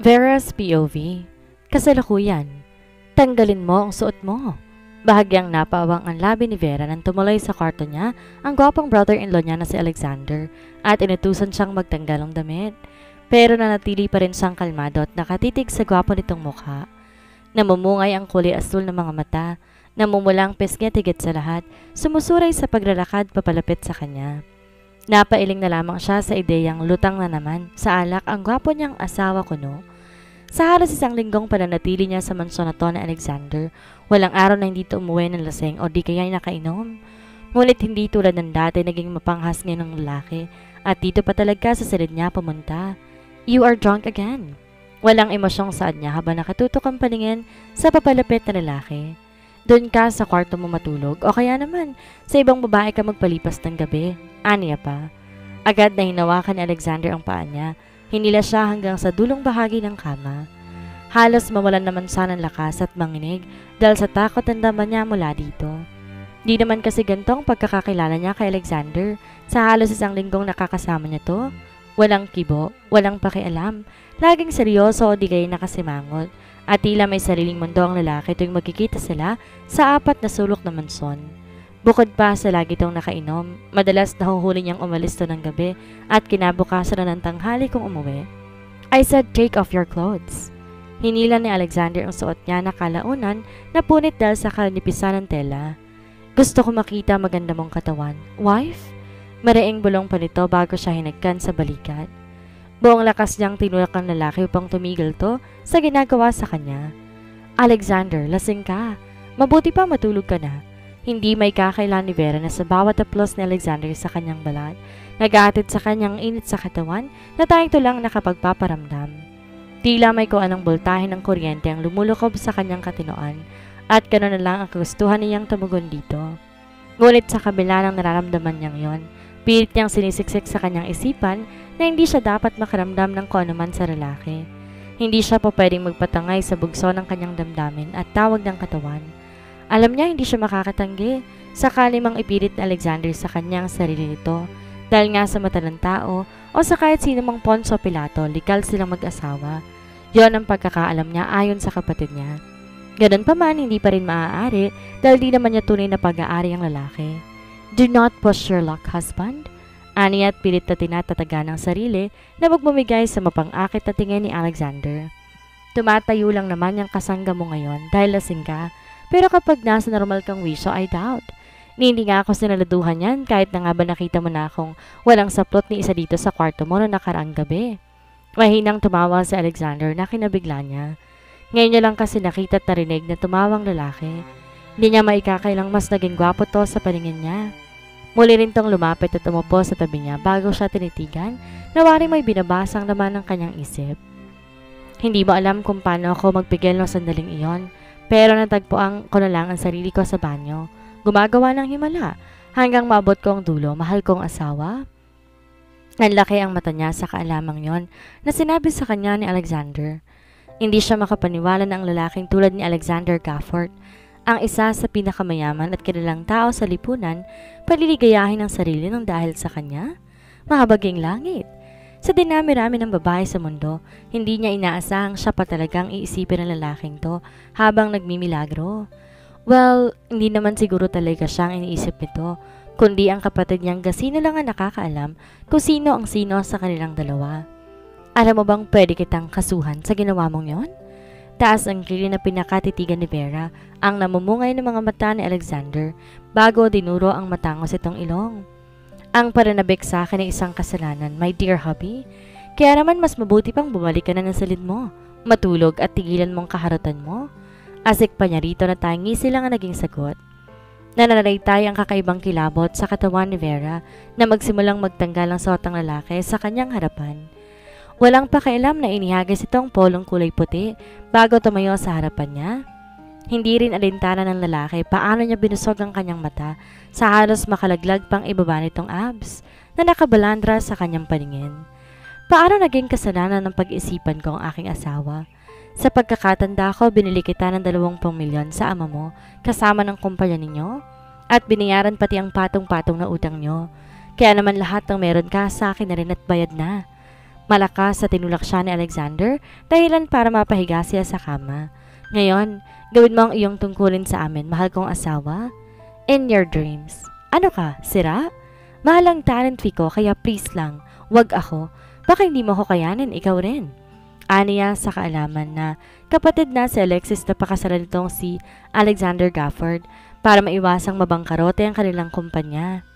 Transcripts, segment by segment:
Vera's POV. Kasalukuyan. Tanggalin mo ang suot mo. Bahagyang napawang ang labi ni Vera nang tumuloy sa kwarto niya ang gwapong brother-in-law niya na si Alexander at inutusan siyang magtanggal ng damit. Pero nanatili pa rin siyang kalmado at nakatitig sa gwapo nitong mukha. Namumungay ang kulay asul ng mga mata, namumulang pisngi tigit sa lahat, sumusuray sa paglalakad papalapit sa kanya. Napailing na lamang siya sa ideyang lutang na naman sa alak ang gwapo niyang asawa kuno. Sa halos isang linggong pananatili niya sa mansyon na to na Alexander, walang araw na hindi ito umuwi ng laseng o di kaya nakainom. Ngunit hindi tulad ng dati naging mapanghas ngayon ng lalaki at dito pa talaga sa silid niya pumunta. You are drunk again. Walang emosyong saad niya habang nakatutok ang paningin sa papalapit na lalaki. Doon ka sa kwarto mo matulog o kaya naman sa ibang babae ka magpalipas ng gabi. Aniya pa. Agad na hinawakan ni Alexander ang paa niya. Hinila siya hanggang sa dulong bahagi ng kama. Halos mawalan naman siya ng lakas at manginig dahil sa takot ang dama niya mula dito. Di naman kasi gantong pagkakakilala niya kay Alexander sa halos isang linggong nakakasama niya to. Walang kibo, walang pakialam, laging seryoso o di kayo nakasimangot at tila may sariling mundo ang lalaki tuwing magkikita sila sa apat na sulok na mansyon. Bukod pa sa lagi itong nakainom, madalas nahuhuli niyang umalis to ng gabi at kinabukasan na ng tanghali kung umuwi. I said, take off your clothes. Hinila ni Alexander ang suot niya na kalaunan na punit dahil sa kalinipisan ng tela. Gusto ko makita maganda mong katawan. Wife? Maraing bulong pa nito bago siya hinagkan sa balikat. Buong lakas niyang tinulak ang lalaki upang tumigil to sa ginagawa sa kanya. Alexander, lasing ka. Mabuti pa matulog ka na. Hindi may kakailan ni Vera na sa bawat aplos ni Alexander sa kanyang balat, nag-aatid sa kanyang init sa katawan na tayong ito lang nakapagpaparamdam. Tila may kung anong boltahe ng kuryente ang lumulukob sa kanyang katinoan at gano'n na lang ang kagustuhan niyang tumugon dito. Ngunit sa kabila ng nararamdaman niyang yon, pilit niyang sinisiksik sa kanyang isipan na hindi siya dapat makaramdam ng kung anuman sa lalaki. Hindi siya pa pwedeng magpatangay sa bugso ng kanyang damdamin at tawag ng katawan. Alam niya hindi siya makakatanggi, sakali mang ipilit ni Alexander sa kanyang sarili nito dahil nga sa mata ng tao o sa kahit sino mang Ponso Pilato, likal silang mag-asawa. Yon ang pagkakaalam niya ayon sa kapatid niya. Ganun pa man, hindi pa rin maaari dahil di naman niya tunay na pag-aari ang lalaki. Do not push your luck, husband. Ani at pilit na tinatataga ng sarili na magbumigay sa mapang-akit na tingin ni Alexander. Tumatayo lang naman yung kasangga mo ngayon dahil lasing ka. Pero kapag nasa normal kang wisyo, I doubt. Hindi nga ako sinaladuhan yan kahit na nga ba nakita mo na akong walang saplot ni isa dito sa kwarto mo noong nakaraang gabi. Mahinang tumawa si Alexander na kinabigla niya. Ngayon niya lang kasi nakita at narinig na tumawang lalaki. Hindi niya maikakailang mas naging gwapo to sa paningin niya. Muli rin tong lumapit at umupo sa tabi niya bago siya tinitigan na wari may binabasang laman ng kanyang isip. Hindi mo alam kung paano ako magpigil ng sandaling iyon. Pero natagpuan ko na lang ang sarili ko sa banyo, gumagawa ng himala, hanggang maabot ko ang dulo, mahal kong asawa. Ang laki ang mata niya sa kaalamang yon na sinabi sa kanya ni Alexander. Hindi siya makapaniwala na ang lalaking tulad ni Alexander Gafford, ang isa sa pinakamayaman at kilalang tao sa lipunan, paliligayahin ang sarili ng dahil sa kanya. Mahabaging langit. Sa dinami-rami ng babae sa mundo, hindi niya inaasahang siya pa talagang iisipin ng lalaking to habang nagmimilagro. Well, hindi naman siguro talaga siyang iniisip nito, kundi ang kapatid niyang gasino lang ang nakakaalam kung sino ang sino sa kanilang dalawa. Alam mo bang pwede kitang kasuhan sa ginawa mong yon? Taas ang kili na pinakatitigan ni Vera ang namumungay ng mga mata ni Alexander bago dinuro ang matangos itong ilong. Ang paranabik sa akin ay isang kasalanan, my dear hubby. Kaya naman mas mabuti pang bumalik ka na ng salid mo, matulog at tigilan mong kaharutan mo. Asik pa niya rito na tangi sila nga naging sagot. Nananaytay ang kakaibang kilabot sa katawan ni Vera na magsimulang magtanggal ang suot ng lalaki sa kanyang harapan. Walang pakialam na inihagis itong polong kulay puti bago tumayo sa harapan niya. Hindi rin alintana ng lalaki paano niya binusog ang kanyang mata sa halos makalaglag pang ibaba nitong abs na nakabalandra sa kanyang paningin. Paano naging kasalanan ng pag-isipan ko ang aking asawa? Sa pagkakatanda ko, binili kita ng 20 milyon sa ama mo kasama ng kumpanya ninyo at binayaran pati ang patong-patong na utang nyo. Kaya naman lahat ng meron ka sa akin na rin at bayad na. Malakas sa tinulak siya ni Alexander dahilan para mapahiga siya sa kama. Ngayon, gawin mo ang iyong tungkulin sa amin, mahal kong asawa. In your dreams. Ano ka, sira? Mahal ang talent fee ko kaya please lang, wag ako. Baka hindi mo ko kayanin, ikaw rin. Aniya sa kaalaman na kapatid na si Alexis na pakasalan nitong si Alexander Gafford para maiwasang mabangkarote ang kanilang kumpanya.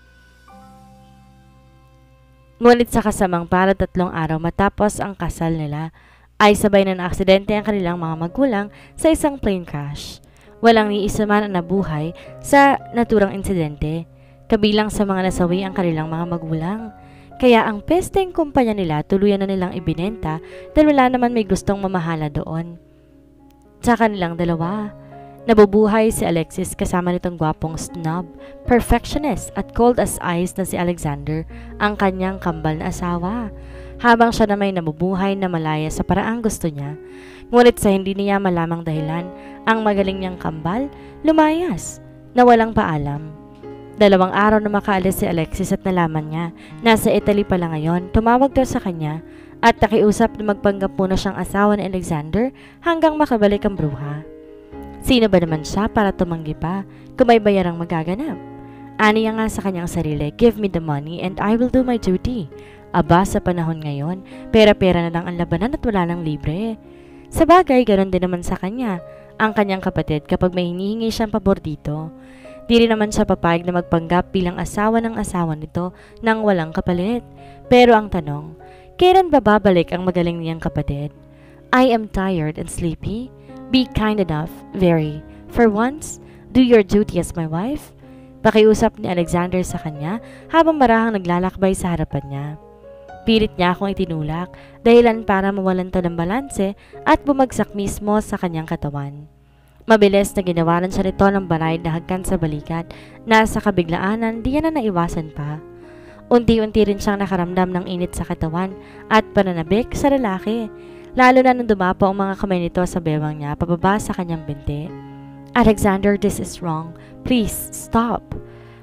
Ngunit sa kasamang para 3 araw matapos ang kasal nila, ay sabay na naaksidente ang kanilang mga magulang sa isang plane crash. Walang ni isa man ang nabuhay sa naturang insidente, kabilang sa mga nasawi ang kanilang mga magulang. Kaya ang pesteng kumpanya nila tuluyan na nilang ibinenta dahil wala naman may gustong mamahala doon. Sa kanilang dalawa, nabubuhay si Alexis kasama nitong gwapong snob, perfectionist at cold as ice na si Alexander, ang kanyang kambal na asawa. Habang siya na may nabubuhay na malaya sa paraang gusto niya, ngunit sa hindi niya malamang dahilan, ang magaling niyang kambal lumayas na walang paalam. 2 araw na makaalis si Alexis at nalaman niya, nasa Italy pala ngayon, tumawag daw sa kanya at nakiusap na magpanggap muna siyang asawa ni Alexander hanggang makabalik ang bruha. Sino ba naman siya para tumanggi pa kung may bayarang magaganap? Aniya nga sa kanyang sarili, give me the money and I will do my duty. Aba, sa panahon ngayon, pera-pera na lang ang labanan at wala nang libre. Sa bagay, ganoon din naman sa kanya, ang kanyang kapatid kapag may hinihingi siyang pabor dito. Di rin naman siya papayag na magpanggap bilang asawa ng asawa nito nang walang kapalit. Pero ang tanong, kailan ba babalik ang magaling niyang kapatid? I am tired and sleepy. Be kind enough, very. For once, do your duty as my wife. Pakiusap ni Alexander sa kanya habang marahang naglalakbay sa harapan niya. Pilit niya akong itinulak dahilan para mawalan to ng balanse at bumagsak mismo sa kanyang katawan. Mabilis na ginawaran siya nito ng banay na hagkan sa balikat na sa kabiglaanan di niya na naiwasan pa. Unti-unti rin siyang nakaramdam ng init sa katawan at pananabik sa lalaki, lalo na nung dumapo ang mga kamay nito sa bewang niya pababa sa kanyang binti. Alexander, this is wrong. Please, stop.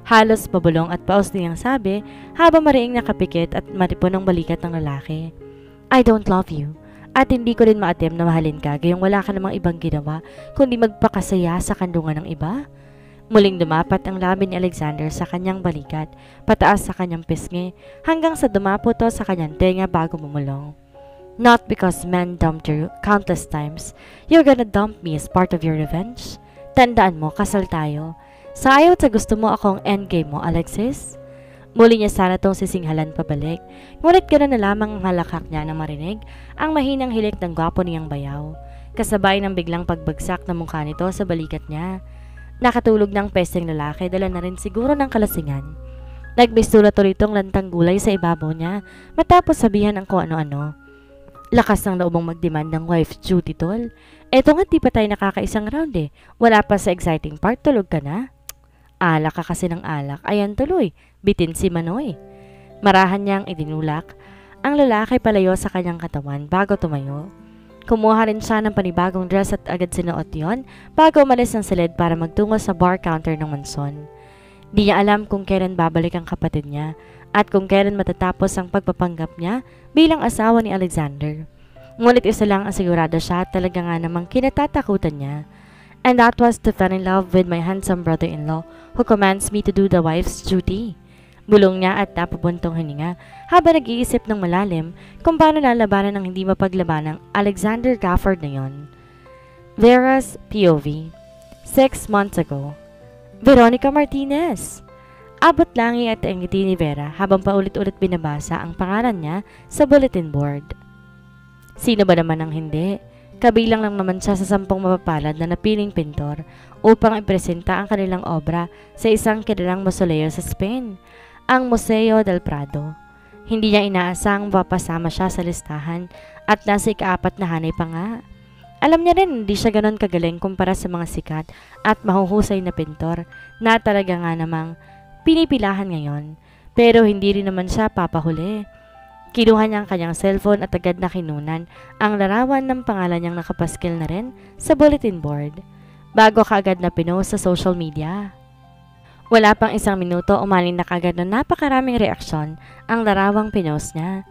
Halos pabulong at paus niyang sabi habang mariing nakapikit at maripon ang balikat ng lalaki. I don't love you. At hindi ko rin maatim na mahalin ka gayong wala ka namang ibang ginawa kundi magpakasaya sa kandungan ng iba. Muling dumapat ang labi ni Alexander sa kanyang balikat, pataas sa kanyang pisngi hanggang sa dumapo to sa kanyang tenga bago bumulong. Not because men dumped you countless times, you're gonna dump me as part of your revenge? Tandaan mo, kasal tayo. Sa ayaw at sa gusto mo akong endgame mo, Alexis? Muli niya sana tong sisinghalan pabalik, ngunit gano'n na lamang ang halakak niya na marinig ang mahinang hilik ng gwapo niyang bayaw, kasabay ng biglang pagbagsak ng mukha nito sa balikat niya. Nakatulog ng pesteng lalaki, dala na rin siguro ng kalasingan. Nagbistula tuloy itong lantang gulay sa ibabaw niya matapos sabihan ang kung ano-ano. Lakas ng loobong magdemand ng wife's duty, tol. Eto nga di pa tayo nakakaisang round eh. Wala pa sa exciting part, tulog ka na. Alak ka kasi ng alak, ayan tuloy, bitin si Manoy. Marahan niyang itinulak ang lalaki palayo sa kanyang katawan bago tumayo. Kumuha rin siya ng panibagong dress at agad sinuot yon bago umalis ng silid para magtungo sa bar counter ng manson. Di niya alam kung kailan babalik ang kapatid niya at kung kailan matatapos ang pagpapanggap niya bilang asawa ni Alexander. Ngunit isa lang ang sigurado siya at talaga nga namang kinatatakutan niya. And that was to fall in love with my handsome brother-in-law who commands me to do the wife's duty. Bulong niya at napabuntong hininga habang nag-iisip ng malalim kung paano lalabanan ng hindi mapaglaban ng Alexander Gafford na yon. Vera's POV 6 months ago. Veronica Martinez. Abot langi at ang ngiti ni Vera habang paulit-ulit binabasa ang pangalan niya sa bulletin board. Sino ba naman ang hindi? Kabilang lang naman siya sa 10 mapapalad na napiling pintor upang ipresenta ang kanilang obra sa isang kilalang mausoleo sa Spain, ang Museo del Prado. Hindi niya inaasang mapapasama siya sa listahan at nasa ika-4 na hanay pa nga. Alam niya rin hindi siya ganon kagaling kumpara sa mga sikat at mahuhusay na pintor na talaga nga namang pinipilahan ngayon, pero hindi rin naman siya papahuli. Kinuha niya ang kanyang cellphone at agad na kinunan ang larawan ng pangalan niyang nakapaskil na rin sa bulletin board, bago kaagad na pinost sa social media. Wala pang 1 minuto umaling na kaagad na napakaraming reaksyon ang larawang pinost niya.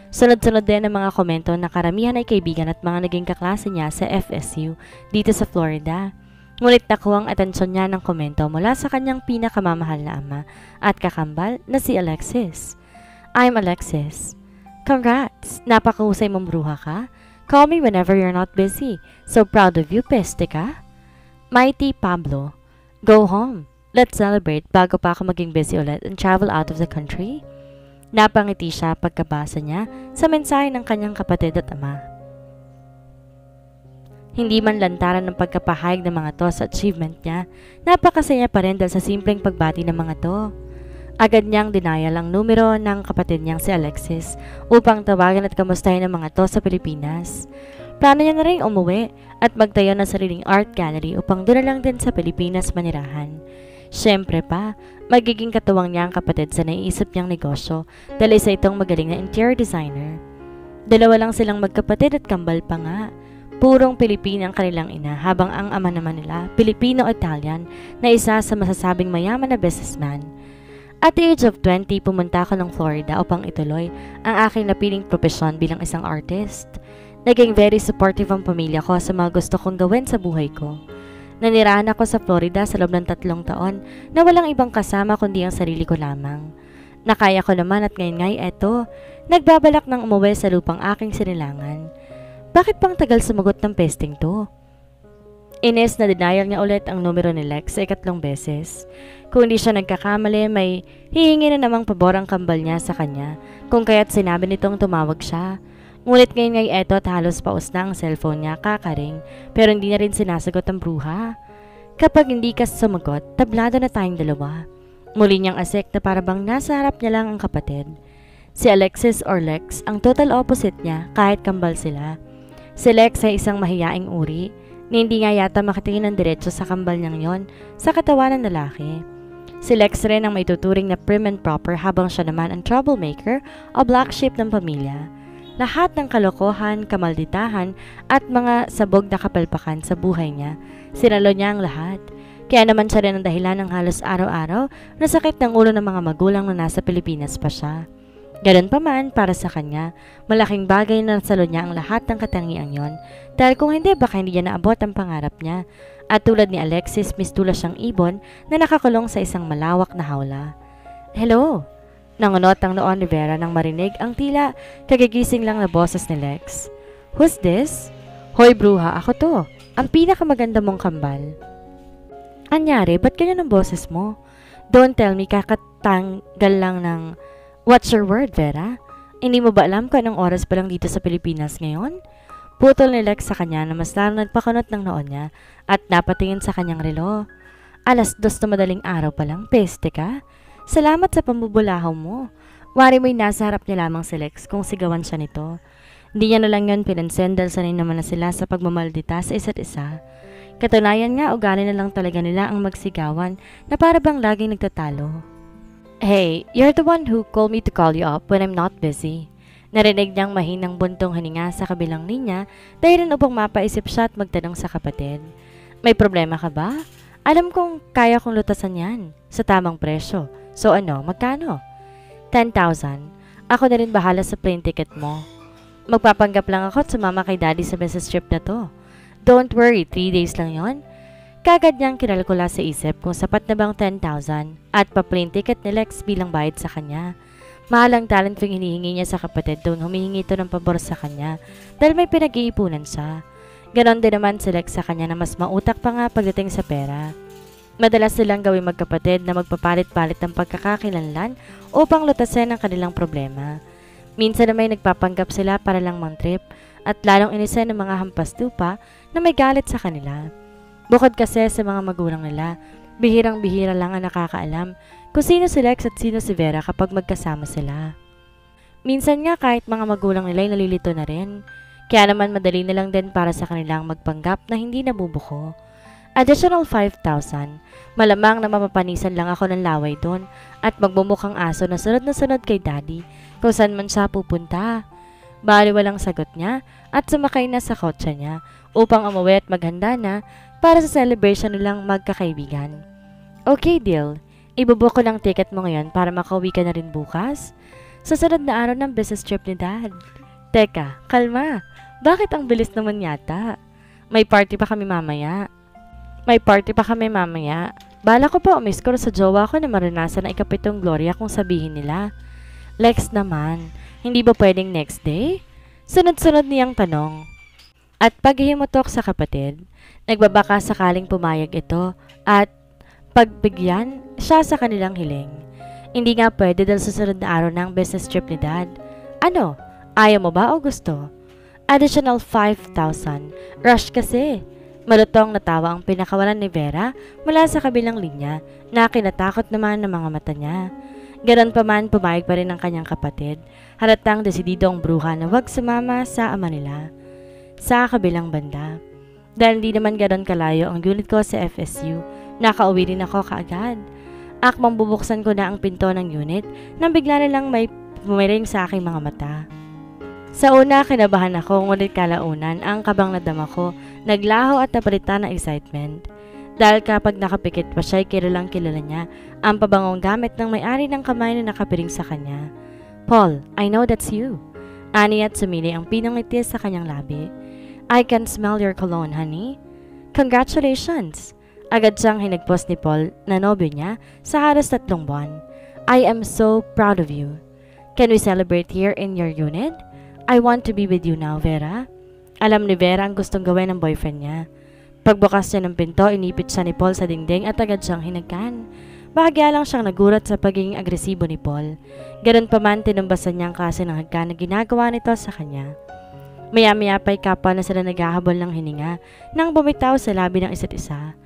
Sunod-sunod din ang mga komento na karamihan ay kaibigan at mga naging kaklase niya sa FSU dito sa Florida. Ngunit nakuha ang atensyon niya ng komento mula sa kanyang pinakamamahal na ama at kakambal na si Alexis. I'm Alexis. Congrats! Napakahusay mong bruha ka. Call me whenever you're not busy. So proud of you, peste ka. Mighty Pablo. Go home. Let's celebrate bago pa ako maging busy ulit and travel out of the country. Napangiti siya pagkabasa niya sa mensahe ng kanyang kapatid at ama. Hindi man lantaran ng pagkapahayag ng mga to sa achievement niya, napakasaya pa rin dahil sa simpleng pagbati ng mga to. Agad niyang dinayal ang numero ng kapatid niyang si Alexis upang tawagan at kamustahin ang mga to sa Pilipinas. Plano niya na rin umuwi at magtayo ng sariling art gallery upang doon na lang din sa Pilipinas manirahan. Siyempre pa, magiging katuwang niya ang kapatid sa naiisip niyang negosyo dahil isa itong magaling na interior designer. Dalawa lang silang magkapatid at kambal pa nga. Purong Pilipino ang kanilang ina habang ang ama naman nila, Pilipino-Italian na isa sa masasabing mayaman na businessman. At the age of 20, pumunta ako ng Florida upang ituloy ang aking napiling propesyon bilang isang artist. Naging very supportive ang pamilya ko sa mga gusto kong gawin sa buhay ko. Nanirahan ako sa Florida sa loob ng 3 taon na walang ibang kasama kundi ang sarili ko lamang. Nakaya ko naman at ngayon nga'y eto, nagbabalak ng umuwi sa lupang aking sinilangan. Bakit pang tagal sumagot ng pesting to? Ines na denial niya ulit ang numero ni Lex sa 3 beses. Kung hindi siya nagkakamali, may hihingi na namang pabor ang kambal niya sa kanya kung kaya't sinabi nitong tumawag siya. Ngunit ngayon ngay eto at halos paus na ang cellphone niya kakaring pero hindi na rin sinasagot ang bruha. Kapag hindi ka sumagot, tablado na tayong dalawa. Muli niyang asek na parabang nasa harap niya lang ang kapatid. Si Alexis or Lex ang total opposite niya kahit kambal sila. Si Lex ay isang mahiyaing uri na hindi nga yata makatingin ng diretso sa kambal niyang yon sa katawan ng lalaki. Si Lex rin ang may tuturing na prim and proper habang siya naman ang troublemaker o black sheep ng pamilya. Lahat ng kalokohan, kamalditahan at mga sabog na kapalpakan sa buhay niya, sinalo niya ang lahat. Kaya naman siya rin ang dahilan ng halos araw-araw na sakit ng ulo ng mga magulang na nasa Pilipinas pa siya. Ganun pa man, para sa kanya, malaking bagay na nasalo niya ang lahat ng katangiang yon dahil kung hindi baka hindi niya naabot ang pangarap niya. At tulad ni Alexis, mistula siyang ibon na nakakulong sa isang malawak na hawla. Hello! Nangunot ang noon ni Vera nang marinig ang tila kagigising lang na boses ni Lex. Who's this? Hoy bruha, ako to. Ang pinakamaganda mong kambal. Anyari, ba't ganyan ang boses mo? Don't tell me kakatanggal lang ng... What's your word, Vera? Hindi mo ba alam kung anong oras pa lang dito sa Pilipinas ngayon? Putol ni Lex sa kanya na mas lalo nagpakunot ng noon niya at napatingin sa kanyang relo. 2:00 na madaling araw pa lang, peste ka? Salamat sa pambubulahaw mo. Wari mo'y nasa harap niya lamang si Lex kung sigawan siya nito. Hindi niya na lang yun pinansin dahil sanay naman na sila sa pagmamaldita sa isa't isa. Katunayan nga, ugali na lang talaga nila ang magsigawan na para bang laging nagtatalo. Hey, you're the one who called me to call you up when I'm not busy. Narinig niyang mahinang buntong hininga sa kabilang linya dahil upang mapaisip siya at magtanong sa kapatid. May problema ka ba? Alam kong kaya kong lutasan yan sa tamang presyo. So ano, magkano? 10,000. Ako na rin bahala sa plane ticket mo. Magpapanggap lang ako at sumama kay daddy sa business trip na to. Don't worry, 3 days lang yon. Kagad niyang kinalkula sa isip kung sapat na bang 10,000 at pa-plane ticket ni Lex bilang bayad sa kanya. Mahalang talent yung hinihingi niya sa kapatid doon humihingi ito ng pabor sa kanya dahil may pinag-iipunan siya. Ganon din naman si Lex sa kanya na mas mautak pa nga pagdating sa pera. Madalas silang gawing magkapatid na magpapalit-palit ng pagkakakilanlan upang lutasin ang kanilang problema. Minsan na may nagpapanggap sila para lang mang-trip at lalong inisin ng mga hampas lupa na may galit sa kanila. Bukod kasi sa mga magulang nila, bihirang-bihira lang ang nakakaalam kung sino si Lex at sino si Vera kapag magkasama sila. Minsan nga kahit mga magulang nila ay nalilito na rin, kaya naman madali na lang din para sa kanilang magpanggap na hindi nabubuko. Additional 5,000, malamang na mapapanisan lang ako ng laway doon at magbumukhang aso na sunod kay daddy kung saan man siya pupunta. Bali walang sagot niya at sumakay na sa kotse niya upang umuwi at maghanda na para sa celebration nilang magkakaibigan. Okay, deal. Ibubook ko ng ticket mo ngayon para makauwi ka na rin bukas. sa sunod na araw ng business trip ni Dad. Teka, kalma. Bakit ang bilis naman yata? May party pa kami mamaya. Bala ko pa umiskor sa jowa ko na maranasan ang ikapitong Gloria kung sabihin nila. Lex naman, hindi ba pwedeng next day? Sunod-sunod niyang tanong. At paghihimutok sa kapatid, nagbabaka sakaling pumayag ito at pagbigyan siya sa kanilang hiling. Hindi nga pwede dahil susunod na araw ng business trip ni Dad. Ano? Ayaw mo ba o gusto? Additional 5,000. Rush kasi. Malutong natawa ang pinakawalan ni Vera mula sa kabilang linya na kinatakot naman ng mga mata niya. Ganon pa man, pumayag pa rin ang kanyang kapatid. Halatang desidido ang bruha na wag sumama sa ama nila. Sa kabilang banda, dahil hindi naman ganon kalayo ang unit ko sa FSU, nakauwi rin ako kaagad. Akmang bubuksan ko na ang pinto ng unit nang bigla na lang may pumiring sa aking mga mata. Sa una, kinabahan ako, ngunit kalaunan ang kabang nadama ko, naglaho at napalitan ng excitement. Dahil kapag nakapikit pa siya, kilalang kilala niya ang pabangong gamit ng may-ari ng kamay na nakapiring sa kanya. Paul, I know that's you. Ani at sumili ang pinangiti sa kanyang labi. I can smell your cologne, honey. Congratulations! Agad siyang hinagpos ni Paul na nobyo niya sa halos 3 buwan. I am so proud of you. Can we celebrate here in your unit? I want to be with you now, Vera. Alam ni Vera ang gustong gawin ng boyfriend niya. Pagbukas niya ng pinto, inipit siya ni Paul sa dingding at agad siyang hinagkan. Bahagya lang siyang nagulat sa pagiging agresibo ni Paul. Ganun pa man, tinumbasan niya ang klase ng hagkan na ginagawa nito sa kanya. Maya-maya pa'y kapwa na sila naghahabol ng hininga nang bumitaw sa labi ng isa't isa.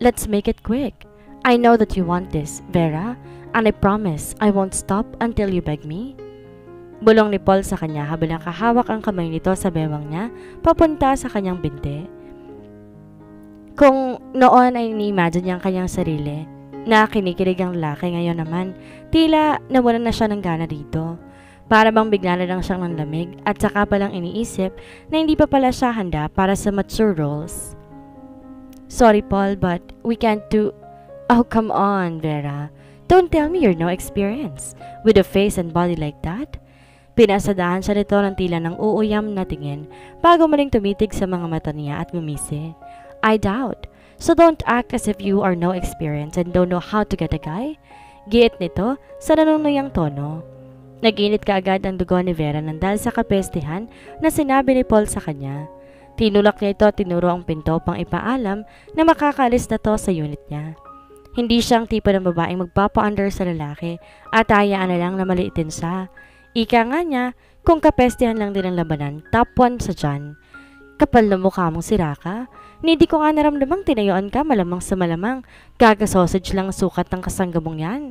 Let's make it quick. I know that you want this, Vera, and I promise I won't stop until you beg me. Bulong ni Paul sa kanya habang nakahawak ang kamay nito sa bewang niya papunta sa kanyang binti. Kung noon ay ini-imagine niya ang kanyang sarili na kinikilig ang lalaki, ngayon naman tila nawalan na siya ng gana dito. Para bang bigla na lang siyang nanlamig at saka palang iniisip na hindi pa pala siya handa para sa mature roles. Sorry Paul, but we can't do... Oh, come on, Vera. Don't tell me you're no experience with a face and body like that. Pinasadahan siya nito ng tila ng uuyam na tingin bago muling tumitig sa mga mata niya at gumisi. I doubt. So don't act as if you are no experience and don't know how to get a guy. Giit nito sa nanunuyang tono. Naginit kaagad ang dugo ni Vera nang dahil sa kapestihan na sinabi ni Paul sa kanya. Tinulak niya ito at tinuro ang pinto pang ipaalam na makakaalis na to sa unit niya. Hindi siyang tipo ng babaeng magpapa-under sa lalaki at hayaan na lang na maliitin siya. Ika nga niya, kung kapestihan lang din ang labanan, top 1 sa dyan. Kapal na mukha mong sira ka. Hindi ko nga naramdamang tinayuan ka, malamang sa malamang. Gaga-sausage lang sukat ng kasanggamong yan.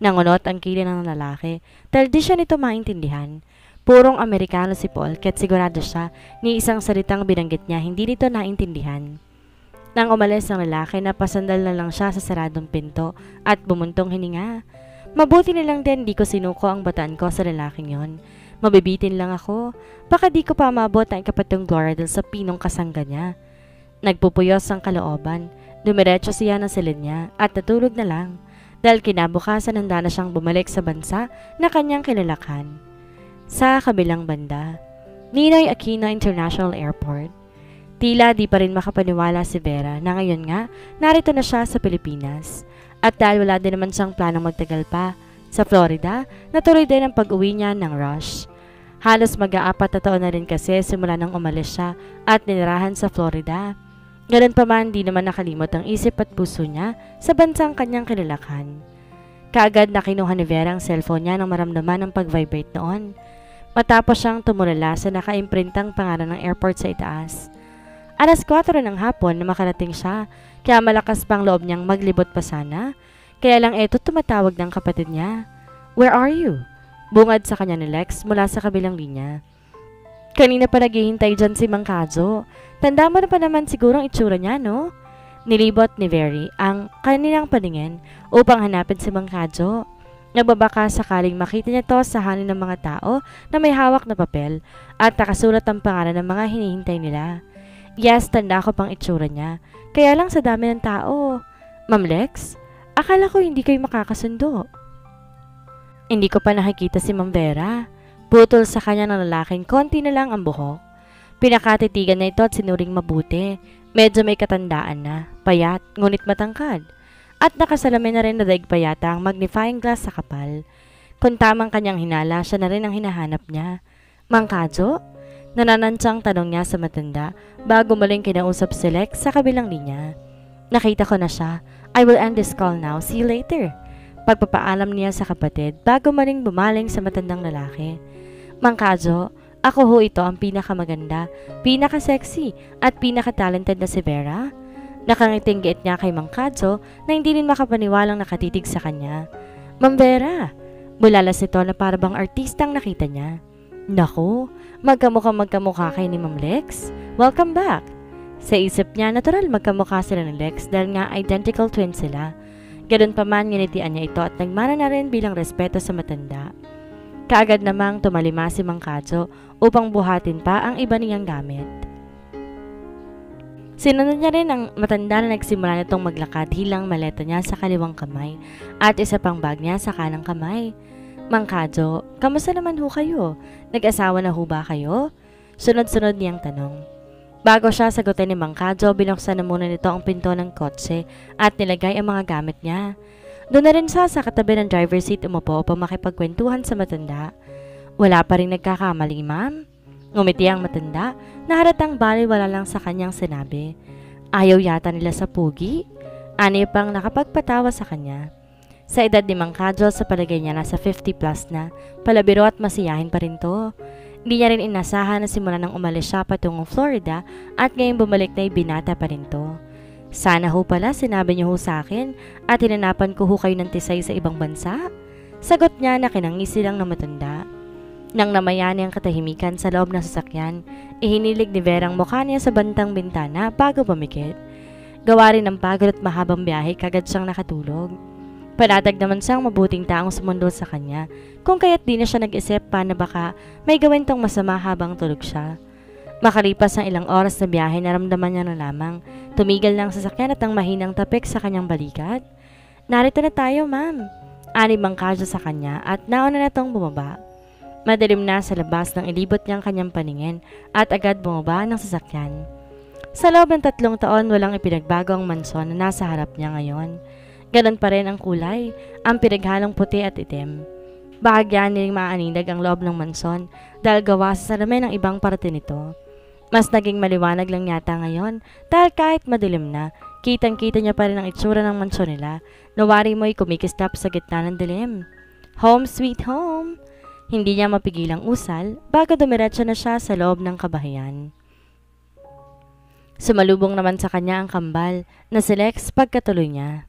Nangunot ang kilay ng lalaki, dahil di siya nito maintindihan. Purong Amerikano si Paul, kaya't sigurado siya ni isang salitang binanggit niya, hindi nito naintindihan. Nang umalis ang lalaki, napasandal na lang siya sa saradong pinto at bumuntong hininga. Mabuti na lang din di ko sinuko ang bataan ko sa lalaking yon. Mabibitin lang ako. Baka di ko pa maabot ang ikapatong Gloria dahil sa pinong kasangga niya. Nagpupuyos ang kalooban. Dumiretso siya ng silid niya at natulog na lang. Dahil kinabukasan handa na siyang bumalik sa bansa na kanyang kinalakan. Sa kabilang banda, Ninoy Aquino International Airport. Tila di pa rin makapaniwala si Vera na ngayon nga narito na siya sa Pilipinas. At dahil wala din naman siyang planong magtagal pa sa Florida, natuloy din ang pag-uwi niya ng Rush. Halos mag-4 na taon na rin kasi simula nang umalis siya at ninirahan sa Florida. Ganun pa man, di naman nakalimot ang isip at puso niya sa bansang kanyang kinalakan. Kaagad na kinuha ni Vera ang cellphone niya nang maramdaman ang pag-vibrate noon. Matapos siyang tumulala sa naka-imprintang pangalan ng airport sa itaas. Alas 4 ng hapon na makarating siya, kaya malakas pang loob niyang maglibot pa sana. Kaya lang eto tumatawag ng kapatid niya. Where are you? Bungad sa kanya ni Lex mula sa kabilang linya. Kanina pa naghihintay dyan si Mang Kadzo. Tanda mo na pa naman siguro ang itsura niya, no? Nilibot ni Very ang kanilang paningin upang hanapin si Mang Kadzo. Nagbabaka sakaling makita niya to sa halin ng mga tao na may hawak na papel at nakasulat ang pangalan ng mga hinihintay nila. Yes, tanda ko pang itsura niya. Kaya lang sa dami ng tao. Ma'am Lex, akala ko hindi kayo makakasundo. Hindi ko pa nakikita si Ma'am Vera. Putol sa kanya ng lalaking konti na lang ang buhok. Pinakatitigan na ito at sinuring mabuti. Medyo may katandaan na, payat, ngunit matangkad. At nakasalamin na rin na daig pa yata ang magnifying glass sa kapal. Kung tamang kanyang hinala, siya na rin ang hinahanap niya. Mang Kadyo? Nananansyang tanong niya sa matanda bago muling kinausap si Lex sa kabilang linya. Nakita ko na siya. I will end this call now. See you later. Pagpapaalam niya sa kapatid bago muling bumaling sa matandang lalaki. Mang Kadyo, ako ho ito ang pinakamaganda, pinaka-sexy at pinaka-talented na si Vera. Nakangiting giit niya kay Mang Kadyo na hindi rin makapaniwalang nakatitig sa kanya. Ma'am Vera, bulalas ito na parabang artistang nakita niya. Naku, magkamukha kay ni Ma'am Lex. Welcome back. Sa isip niya, natural magkamukha sila ni Lex dahil nga identical twins sila. Ganun pa man, nginitian niya ito at nagmana na rin bilang respeto sa matanda. Kaagad namang tumalima si Mang Kadyo upang buhatin pa ang iba niyang gamit. Sinunod niya rin ang matanda na nagsimula nitong maglakad hilang maleta niya sa kaliwang kamay at isa pang bag niya sa kanang kamay. Mang Kadyo, kamusta naman ho kayo? Nag-asawa na ho ba kayo? Sunod-sunod niyang tanong. Bago siya sagutin ni Mang Kadyo, binuksan na muna nito ang pinto ng kotse at nilagay ang mga gamit niya. Doon na rin siya sa katabi ng driver's seat umupo upang makipagkwentuhan sa matanda. Wala pa rin nagkakamali, ma'am. Ngumiti ang matanda na halatang baliwala lang sa kanyang sinabi. Ayaw yata nila sa pugi. Ani pang nakapagpatawa sa kanya. Sa edad ni Mang Kadyo, sa palagay niya nasa 50 plus na, palabiro at masiyahin pa rin to. Hindi niya rin inasahan na simula nang umalis siya patungong Florida at ngayong bumalik na binata pa rin to. Sana ho pala sinabi niyo ho sa akin at hinanapan ko ho kayo ng tisay sa ibang bansa. Sagot niya na kinangisi lang ng matanda. Nang namayani ang katahimikan sa loob ng sasakyan, ihinilig ni Vera ang mukha niya sa bantang bintana bago pumikit. Gawa rin ng pagod at mahabang biyahe kagad siyang nakatulog. Panatag naman siyang mabuting taong sumundo sa kanya kung kaya't di na siya nag-isip pa na baka may gawin tong masama habang tulog siya. Makalipas ng ilang oras na biyahe, naramdaman niya na lamang tumigil ng sasakyan at ang mahinang tapik sa kanyang balikat. Narito na tayo, ma'am. Ani Mang Kadyo sa kanya at nauna na tong bumaba. Madilim na sa labas nang ilibot niyang kanyang paningin at agad bumaba ng sasakyan. Sa loob ng 3 taon, walang ipinagbago ang mansyon na nasa harap niya ngayon. Ganon pa rin ang kulay, ang pinaghalong puti at itim. Bahagyan nilang maanindag ang loob ng mansyon dahil gawa sa salamin ng ibang parte nito. Mas naging maliwanag lang yata ngayon dahil kahit madilim na, kitang-kita niya pa rin ang itsura ng mansyon nila na wari mo'y kumikislap sa gitna ng dilim. Home sweet home! Hindi niya mapigilang usal bago dumiretso na siya sa loob ng kabahayan. Sumalubong naman sa kanya ang kambal na si Lex pagkatuloy niya.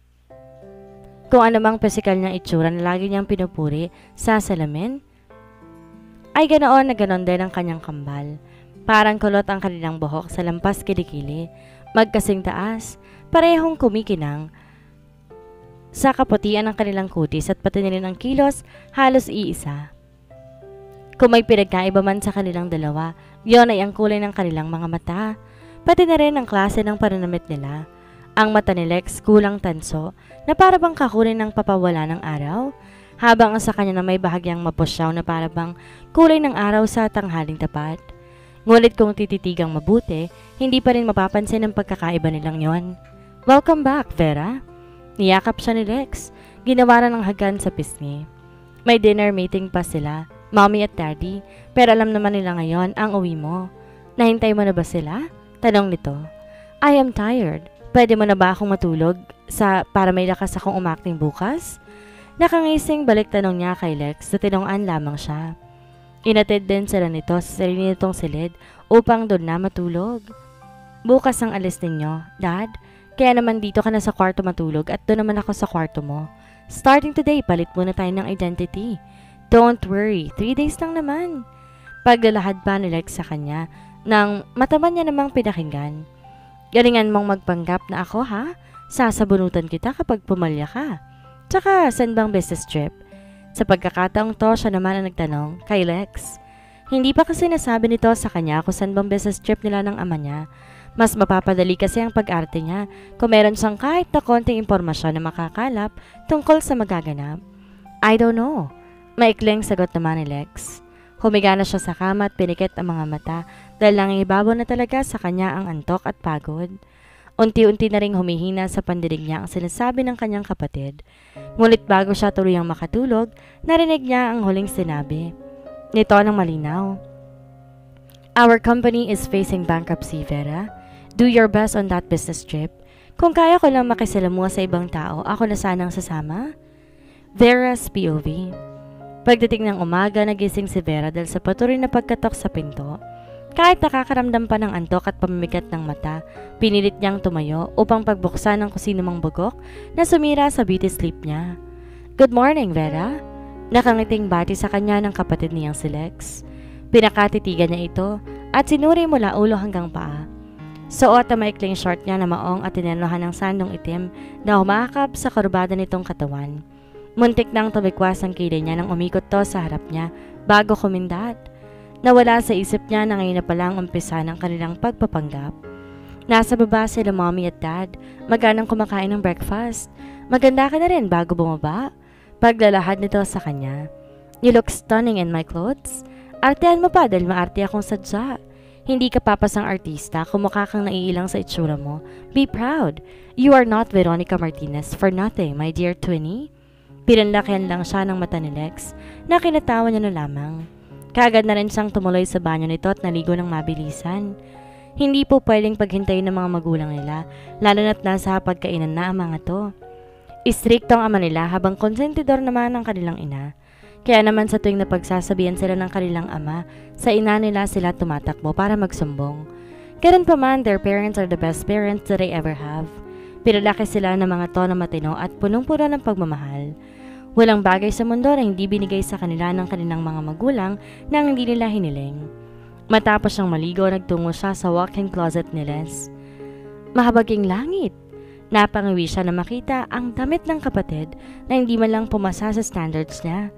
Kung anumang pisikal niyang itsura na lagi niyang pinupuri sa salamin, ay ganoon na ganon din ang kanyang kambal. Parang kulot ang kanilang buhok sa lampas kilikili, magkasing taas, parehong kumikinang. Sa kaputian ng kanilang kutis at pati rin ang kilos, halos iisa. Kung may pinagkaiba man sa kanilang dalawa, yon ay ang kulay ng kanilang mga mata, pati na rin ang klase ng pananamit nila. Ang mata ni Lex kulang tanso na parabang kakunin ng papawala ng araw, habang ang sa kanya na may bahagyang mapusyaw na parabang kulay ng araw sa tanghaling tapat. Ngunit kung tititigang mabuti, hindi pa rin mapapansin ang pagkakaiba nilang yon. Welcome back, Vera. Niyakap siya ni Lex, ginawaran ng hagan sa pisngi. May dinner meeting pa sila, mommy at daddy, pero alam naman nila ngayon ang uwi mo. Nahintay mo na ba sila? Tanong nito. I am tired. Pwede mo na ba akong matulog para may lakas akong umakting bukas? Nakangising balik tanong niya kay Lex na tinungan lamang siya. Inatid din sila nito sa sarili nitong silid upang doon na matulog. Bukas ang alis ninyo, Dad. Kaya naman dito ka na sa kwarto matulog at doon naman ako sa kwarto mo. Starting today, palit muna tayo ng identity. Don't worry, 3 days lang naman. Paglalahad pa ni Lex sa kanya nang mataman niya namang pinakinggan. Galingan mong magpanggap na ako, ha? Sasabunutan kita kapag pumalya ka. Tsaka, saan bang business trip? Sa pagkakataong to, siya naman ang nagtanong kay Lex. Hindi pa kasi nasabi nito sa kanya kung saan bang business trip nila ng ama niya. Mas mapapadali kasi ang pag-arte niya kung meron siyang kahit na konting impormasyon na makakalap tungkol sa magaganap. I don't know. Maikling sagot naman ni Lex. Humiga na siya sa kama at pinikit ang mga mata dahil nangibabaw na talaga sa kanya ang antok at pagod. Unti-unti na ring humihina sa pandinig niya ang sinasabi ng kanyang kapatid. Ngunit bago siya tuluyang makatulog, narinig niya ang huling sinabi. Nito ng malinaw. Our company is facing bankruptcy, Vera. Do your best on that business trip. Kung kaya ko lang makisalamuha sa ibang tao, ako na sanang sasama. Vera's POV. Pagdating ng umaga, nagising si Vera dahil sa patuloy na pagkatok sa pinto. Kahit nakakaramdam pa ng antok at pamimigat ng mata, pinilit niyang tumayo upang pagbuksan ng kung sino mang bugok na sumira sa beauty sleep niya. Good morning, Vera. Nakangiting bati sa kanya ng kapatid niyang si Lex. Pinakatitigan niya ito at sinuri mula ulo hanggang paa. Suot ang maikling short niya na maong at tinenohan ng sandong itim na humakap sa kurbada nitong katawan. Muntik nang tumikwas ang kilay niya nang umikot to sa harap niya bago kumindat. Nawala sa isip niya na ngayon na palang umpisa ng kanilang pagpapanggap. Nasa baba sila mommy at dad, maganang kumakain ng breakfast. Maganda ka na rin bago bumaba. Paglalahad nito sa kanya. You look stunning in my clothes. Artehan mo pa dahil maarte akong sadya. Hindi ka papasang artista, kumukha kang naiilang sa itsura mo. Be proud. You are not Veronica Martinez for nothing, my dear twinnie. Pinanlakihan lang siya ng mata ni Lex na kinatawa niya na lamang. Kaagad na rin siyang tumuloy sa banyo nito at naligo ng mabilisan. Hindi po pwedeng paghintayin ng mga magulang nila, lalo na't nasa pagkainan na ang mga to. Istrikto ang ama nila habang konsentidor naman ang kanilang ina. Kaya naman sa tuwing napagsasabihan sila ng kanilang ama, sa ina nila sila tumatakbo para magsumbong. Ganun pa man, their parents are the best parents that they ever have. Pinalaki sila ng mga tono matino at punong-puno ng pagmamahal. Walang bagay sa mundo na hindi binigay sa kanila ng kanilang mga magulang na hindi nila hiniling. Matapos siyang maligo, nagtungo siya sa walk-in closet ni Les. Mahabaging langit! Napangiwi siya na makita ang damit ng kapatid na hindi man lang pumasa sa standards niya.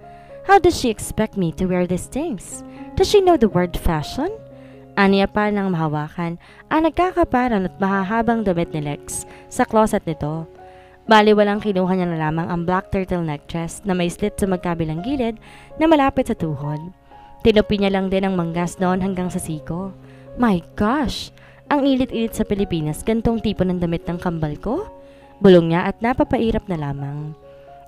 How does she expect me to wear these things? Does she know the word fashion? Aniya pa nang mahawakan ang nagkakaparan at mahahabang damit ni Lex sa closet nito. Bali walang kinuha niya na lamang ang black turtleneck dress na may slit sa magkabilang gilid na malapit sa tuhod. Tinupi niya lang din ang manggas noon hanggang sa siko. My gosh! Ang ilit-ilit sa Pilipinas, gantong tipo ng damit ng kambal ko? Bulong niya at napapairap na lamang.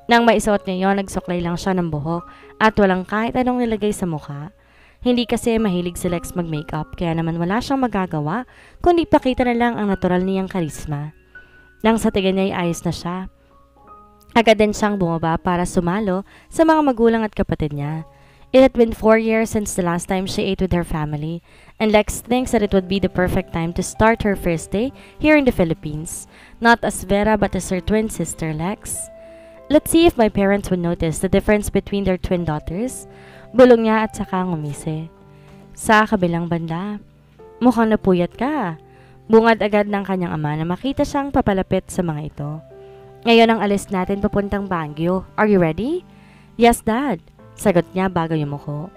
Nang maisuot niya yon, nagsuklay lang siya ng buhok at walang kahit anong nilagay sa mukha. Hindi kasi mahilig si Lex mag-makeup kaya naman wala siyang magagawa kundi pakita na lang ang natural niyang karisma. Nang sa tingin niya ay ayos na siya, agad din siyang bumaba para sumalo sa mga magulang at kapatid niya. It had been 4 years since the last time she ate with her family, and Lex thinks that it would be the perfect time to start her first day here in the Philippines, not as Vera but as her twin sister Lex. Let's see if my parents would notice the difference between their twin daughters. Bulong niya at saka ngumisi. Sa kabilang banda, mukhang napuyat ka. Bungad agad ng kanyang ama na makita siyang papalapit sa mga ito. Ngayon ang alis natin papuntang Baguio. Are you ready? Yes, Dad. Sagot niya bago yumuko.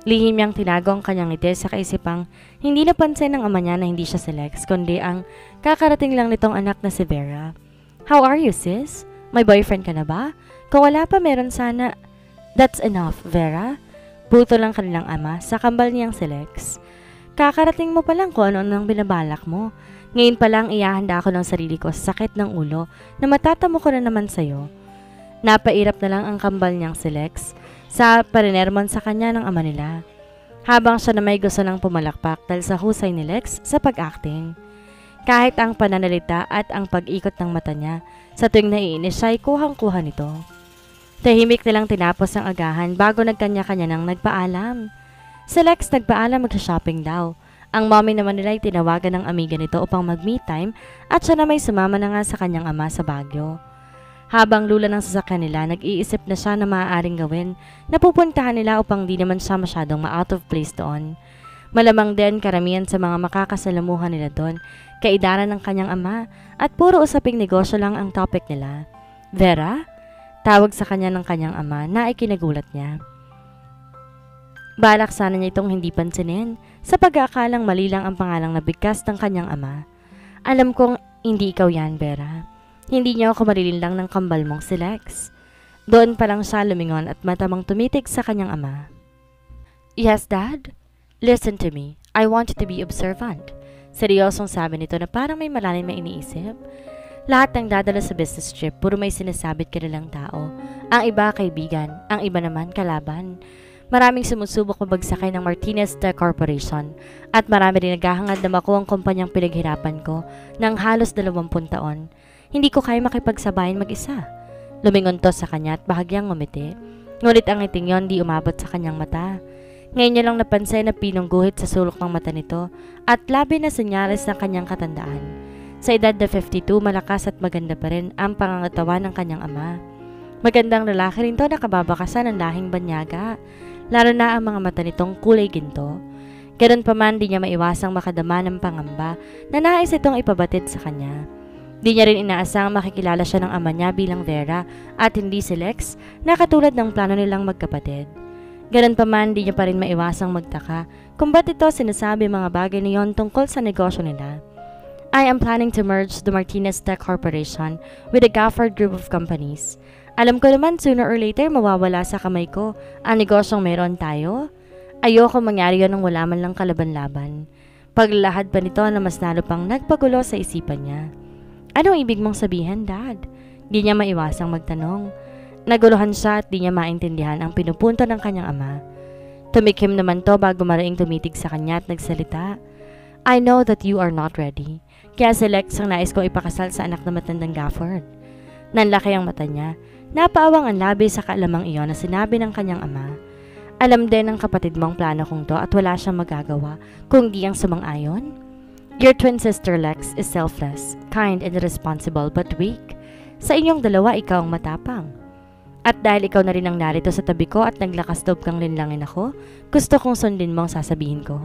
Lihim niyang tinago ang kanyang ngiti sa kaisipang hindi napansin ng ama niya na hindi siya si Lex, kundi ang kakarating lang nitong anak na si Vera. How are you, sis? May boyfriend ka na ba? Kung wala pa, meron sana. That's enough, Vera. Puto lang kanilang ama sa kambal niyang si Lex. Kakarating mo pa lang kung ano nang binabalak mo. Ngayon pa lang iahanda ako ng sarili ko sa sakit ng ulo na matatamo ko na naman sa'yo. Napairap na lang ang kambal niyang si Lex sa parinermon sa kanya ng ama nila. Habang siya na may gusto ng pumalakpak dahil sa husay ni Lex sa pag-acting. Kahit ang pananalita at ang pag-ikot ng mata niya sa tuwing naiinis siya ay kuhang-kuha nito. Tahimik nilang tinapos ang agahan bago nagkanya-kanya nang nagpaalam. Si Lex nagpaalam mag-shopping daw. Ang mommy naman nila ay tinawagan ng amiga nito upang mag-meet time at siya na may sumama na nga sa kanyang ama sa Baguio. Habang lula ng sasakyan nila, nag-iisip na siya na maaaring gawin na pupuntahan nila upang di naman siya masyadong ma-out of place doon. Malamang din karamihan sa mga makakasalamuhan nila doon, kaidaran ng kanyang ama at puro usaping negosyo lang ang topic nila. Vera? Tawag sa kanya ng kanyang ama na ikinagulat niya. Balak sana niya itong hindi pansinin sa pag-aakalang mali lang ang pangalang nabigkas ng kanyang ama. Alam kong hindi ikaw yan, Vera. Hindi niya ako marilinlang ng kambal mong si Lex. Doon pa lang siya lumingon at matamang tumitig sa kanyang ama. Yes, Dad? Listen to me. I want you to be observant. Seryosong sabi nito na parang may malalim na iniisip. Lahat ng dadala sa business trip, puro may sinasabit kilalang tao. Ang iba kaibigan, ang iba naman kalaban. Maraming sumusubok mabagsakay ng Martinez Tech Corporation at marami rin naghahangad na makuha ang kumpanyang pinaghirapan ko ng halos 20 taon. Hindi ko kaya makipagsabayan mag-isa. Lumingon to sa kanya at bahagyang ngumiti. Ngunit ang ngiting yon di umabot sa kanyang mata. Ngayon niya lang napansin na pinungguhit sa sulok ng mata nito at labi na senyales ng kanyang katandaan. Sa edad na 52, malakas at maganda pa rin ang pangangatawan ng kanyang ama. Magandang lalaki rin to na kababakasan ng lahing banyaga, lalo na ang mga mata nitong kulay ginto. Ganun pa man, di niya maiwasang makadama ng pangamba na nais itong ipabatid sa kanya. Di niya rin inaasang makikilala siya ng ama niya bilang Vera at hindi si Lex na katulad ng plano nilang magkapatid. Ganun pa man, di niya pa rin maiwasang magtaka kung ba't ito sinasabi mga bagay na yon tungkol sa negosyo nila. I am planning to merge the Martinez Tech Corporation with the Gafford Group of Companies. Alam ko naman sooner or later mawawala sa kamay ko ang negosyong meron tayo. Ayoko mangyari yon nang wala man lang kalaban-laban. Paglalahad pa nito na mas lalo pang nagpagulo sa isipan niya. Anong ibig mong sabihin, Dad? Di niya maiwasang magtanong. Naguluhan siya at di niya maintindihan ang pinupunto ng kanyang ama. Tumikim naman to bago maraing tumitig sa kanya at nagsalita. I know that you are not ready. Kaya si Lex ang nais kong ipakasal sa anak na matandang Gafford. Nanlaki ang mata niya. Napaawang ang labi sa kaalamang iyon na sinabi ng kanyang ama. Alam din ng kapatid mong plano kong to at wala siyang magagawa kung di ang sumang-ayon. Your twin sister Lex is selfless, kind and responsible but weak. Sa inyong dalawa, ikaw ang matapang. At dahil ikaw na rin ang narito sa tabi ko at naglakas loob kang linlangin ako, gusto kong sundin mo ang sasabihin ko.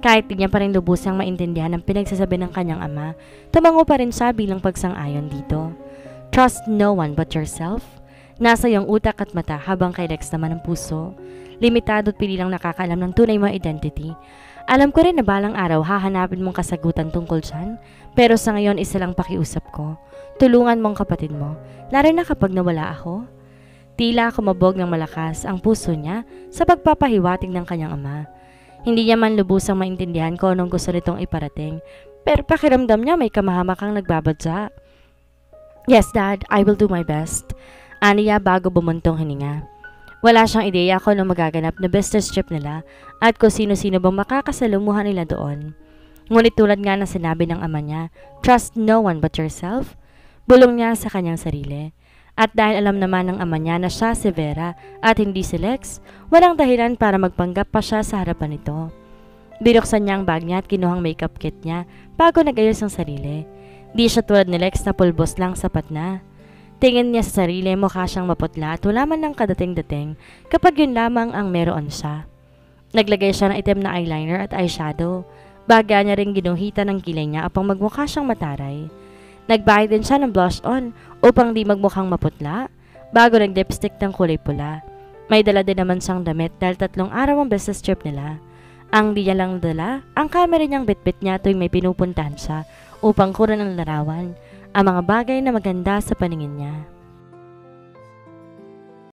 Kahit di niya pa rin lubusang maintindihan ang pinagsasabi ng kanyang ama, tumango pa rin siya bilang pagsang-ayon dito. Trust no one but yourself. Nasa iyong utak at mata habang kay Lex naman ang puso. Limitado at pili lang nakakaalam ng tunay mong identity. Alam ko rin na balang araw hahanapin mong kasagutan tungkol dyan, pero sa ngayon isa lang pakiusap ko. Tulungan mong kapatid mo, lalo na kapag nawala ako. Tila kumabog ng malakas ang puso niya sa pagpapahiwatig ng kanyang ama. Hindi niya man lubusang maintindihan ko anong gusto nitong iparating, pero pakiramdam niya may kamahamakang nagbabadya. Yes, Dad, I will do my best. Aniya bago bumuntong hininga. Wala siyang ideya kung anong magaganap na business trip nila at kung sino-sino bang makakasalumuhan nila doon. Ngunit tulad nga na sinabi ng ama niya, trust no one but yourself, bulong niya sa kanyang sarili. At dahil alam naman ng ama niya na siya si Vera at hindi si Lex, walang dahilan para magpanggap pa siya sa harapan nito. Binuksan niya ang bag niya at kinuhang makeup kit niya bago nag-ayos ang sarili. Di siya tulad ni Lex na pulbos lang sapat na. Tingin niya sa sarili, mukha siyang maputla at wala man lang kadating-dating kapag yun lamang ang meron siya. Naglagay siya ng itim na eyeliner at eyeshadow. Baga niya rin ginuhitan ng kilay niya upang magmukha siyang mataray. Nagbayad din siya ng blush on upang di magmukhang maputla bago nag-lipstick ng kulay pula. May dala din naman siyang damit dahil 3 araw ang business trip nila. Ang di niya lang dala, ang camera niyang bitbit niya tuwing may pinupuntahan siya upang kunan ng larawan ang mga bagay na maganda sa paningin niya.